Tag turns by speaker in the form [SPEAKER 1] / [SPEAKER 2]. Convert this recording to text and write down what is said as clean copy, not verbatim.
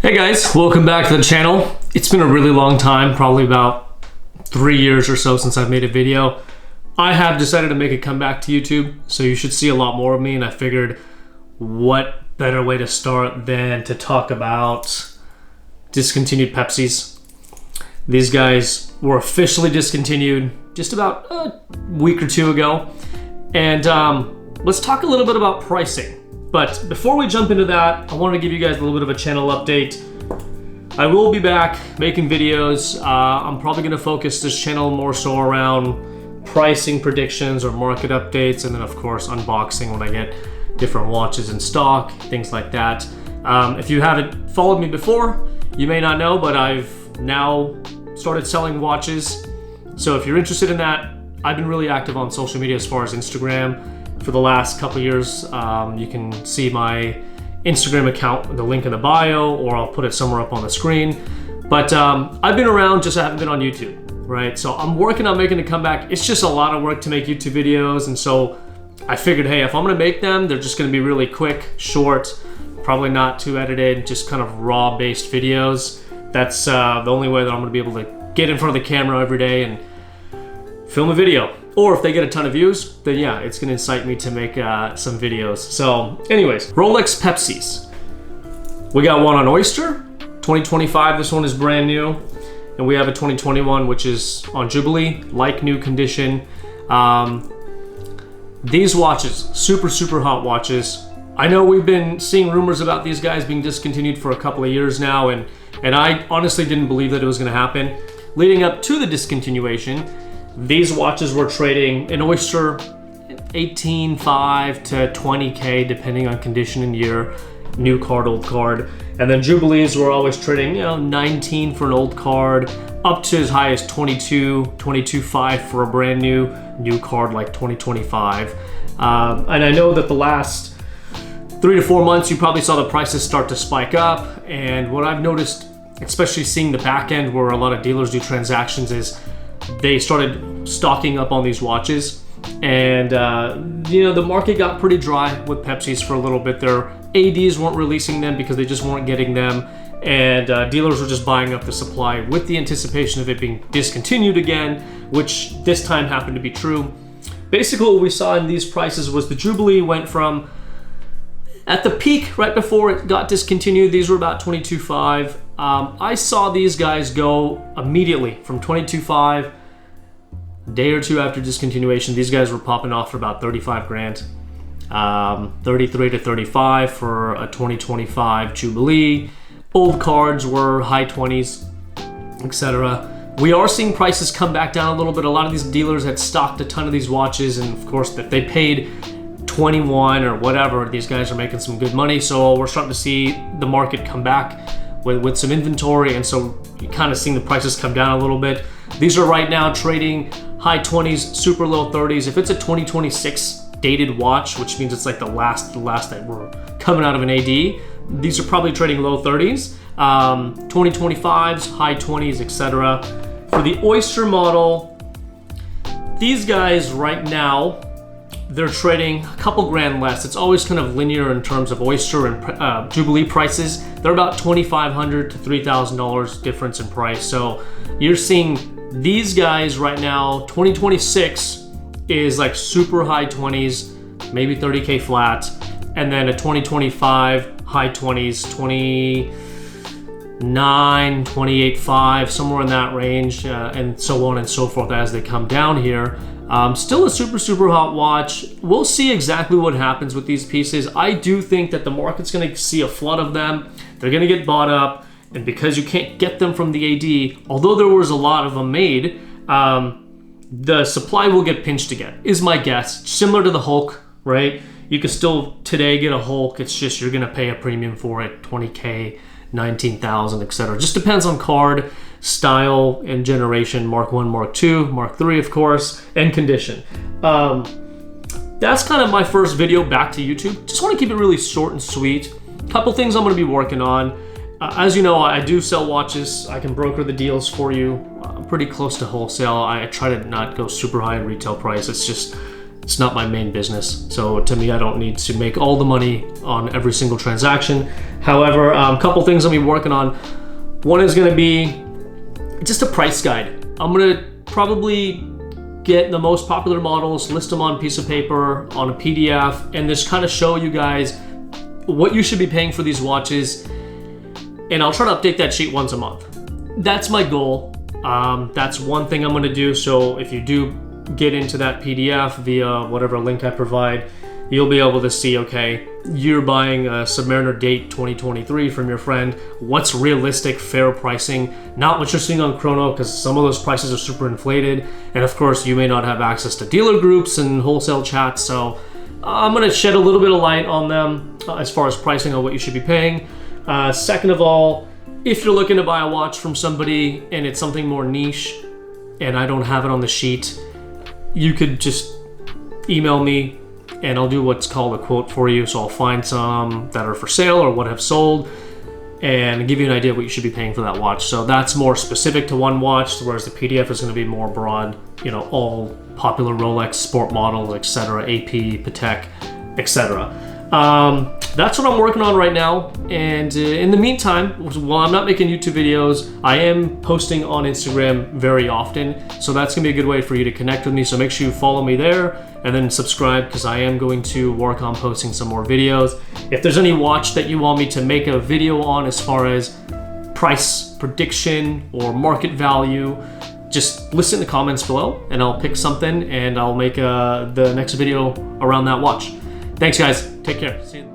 [SPEAKER 1] Hey guys, welcome back to the channel. It's been a really long time, probably about 3 years or so since I've made a video. I have decided to make a comeback to YouTube, so you should see a lot more of me, and I figured what better way to start than to talk about discontinued Pepsis. These guys were officially discontinued just about a week or two ago, and let's talk a little bit about pricing. But before we jump into that, I wanted to give you guys a little bit of a channel update. I will be back making videos. I'm probably going to focus this channel more so around pricing predictions or market updates, and then of course unboxing when I get different watches in stock, things like that. If you haven't followed me before, you may not know, but I've now started selling watches. So if you're interested in that, I've been really active on social media as far as Instagram. For the last couple years, you can see my Instagram account, the link in the bio, or I'll put it somewhere up on the screen. But I've been around, just I haven't been on YouTube, right? So I'm working on making a comeback. It's just a lot of work to make YouTube videos, and so I figured, hey, if I'm gonna make them, they're just gonna be really quick, short, probably not too edited, just kind of raw-based videos. That's the only way that I'm gonna be able to get in front of the camera every day and film a video. Or if they get a ton of views, then yeah, it's gonna incite me to make some videos. So anyways, Rolex Pepsis. We got one on Oyster, 2025, this one is brand new. And we have a 2021, which is on Jubilee, like new condition. These watches, super hot watches. I know we've been seeing rumors about these guys being discontinued for a couple of years now, and I honestly didn't believe that it was gonna happen. Leading up to the discontinuation, these watches were trading in Oyster 18.5 to 20K depending on condition and year, new card, old card. And then Jubilees were always trading, 19 for an old card, up to as high as 22.5 for a brand new card like 2025. And I know that the last 3 to 4 months you probably saw the prices start to spike up. And what I've noticed, especially seeing the back end where a lot of dealers do transactions, is they started stocking up on these watches, and the market got pretty dry with Pepsis for a little bit. Their ADs weren't releasing them because they just weren't getting them, and dealers were just buying up the supply with the anticipation of it being discontinued again, which this time happened to be true. Basically what we saw in these prices was the Jubilee went from, at the peak right before it got discontinued, these were about 22.5. I saw these guys go immediately from 22.5. A day or two after discontinuation, these guys were popping off for about 35 grand. 33 to 35 for a 2025 Jubilee. Old cards were high 20s, etc. We are seeing prices come back down a little bit. A lot of these dealers had stocked a ton of these watches, and of course that they paid 21 or whatever, these guys are making some good money. So we're starting to see the market come back with some inventory, and so you're kind of seeing the prices come down a little bit. These are right now trading high 20s, super low 30s. If it's a 2026 dated watch, which means it's like the last that were coming out of an AD, these are probably trading low 30s. 2025s, high 20s, etc. For the Oyster model, these guys right now, they're trading a couple grand less. It's always kind of linear in terms of Oyster and Jubilee prices. They're about $2,500 to $3,000 difference in price. So you're seeing these guys right now, 2026 is like super high 20s, maybe 30K flat. And then a 2025 high 20s, 29, 28.5, somewhere in that range, and so on and so forth as they come down here. Still a super hot watch. We'll see exactly what happens with these pieces. I do think that the market's going to see a flood of them. They're going to get bought up, and because you can't get them from the AD, although there was a lot of them made, the supply will get pinched again, is my guess. Similar to the Hulk, right? You can still today get a Hulk. It's just you're going to pay a premium for it, 20K, 19,000, etc. Just depends on card, style, and generation, Mark 1, Mark 2, Mark 3, of course, and condition. That's kind of my first video back to YouTube. Just want to keep it really short and sweet. Couple things I'm going to be working on. As you know, I do sell watches. I can broker the deals for you. I'm pretty close to wholesale. I try to not go super high in retail price. It's just It's not my main business. So to me, I don't need to make all the money on every single transaction. However, a couple things I'll be working on. One is gonna be just a price guide. I'm gonna probably get the most popular models, list them on a piece of paper, on a PDF, and just kind of show you guys what you should be paying for these watches. And I'll try to update that sheet once a month. That's my goal. That's one thing I'm gonna do. So if you do get into that PDF via whatever link I provide, you'll be able to see, okay, you're buying a Submariner date 2023 from your friend. What's realistic, fair pricing? Not what you're seeing on Chrono, because some of those prices are super inflated. And of course, you may not have access to dealer groups and wholesale chats. So I'm gonna shed a little bit of light on them as far as pricing on what you should be paying. Second of all, if you're looking to buy a watch from somebody and it's something more niche and I don't have it on the sheet, you could just email me and I'll do what's called a quote for you. So I'll find some that are for sale or what have sold and give you an idea of what you should be paying for that watch. So that's more specific to one watch, whereas the PDF is going to be more broad, you know, all popular Rolex sport models, etc., AP, Patek, etc. That's what I'm working on right now. And in the meantime, while I'm not making YouTube videos, I am posting on Instagram very often. So that's gonna be a good way for you to connect with me. So make sure you follow me there and then subscribe, because I am going to work on posting some more videos. If there's any watch that you want me to make a video on as far as price prediction or market value, just list it in the comments below and I'll pick something and I'll make the next video around that watch. Thanks guys, take care. See you.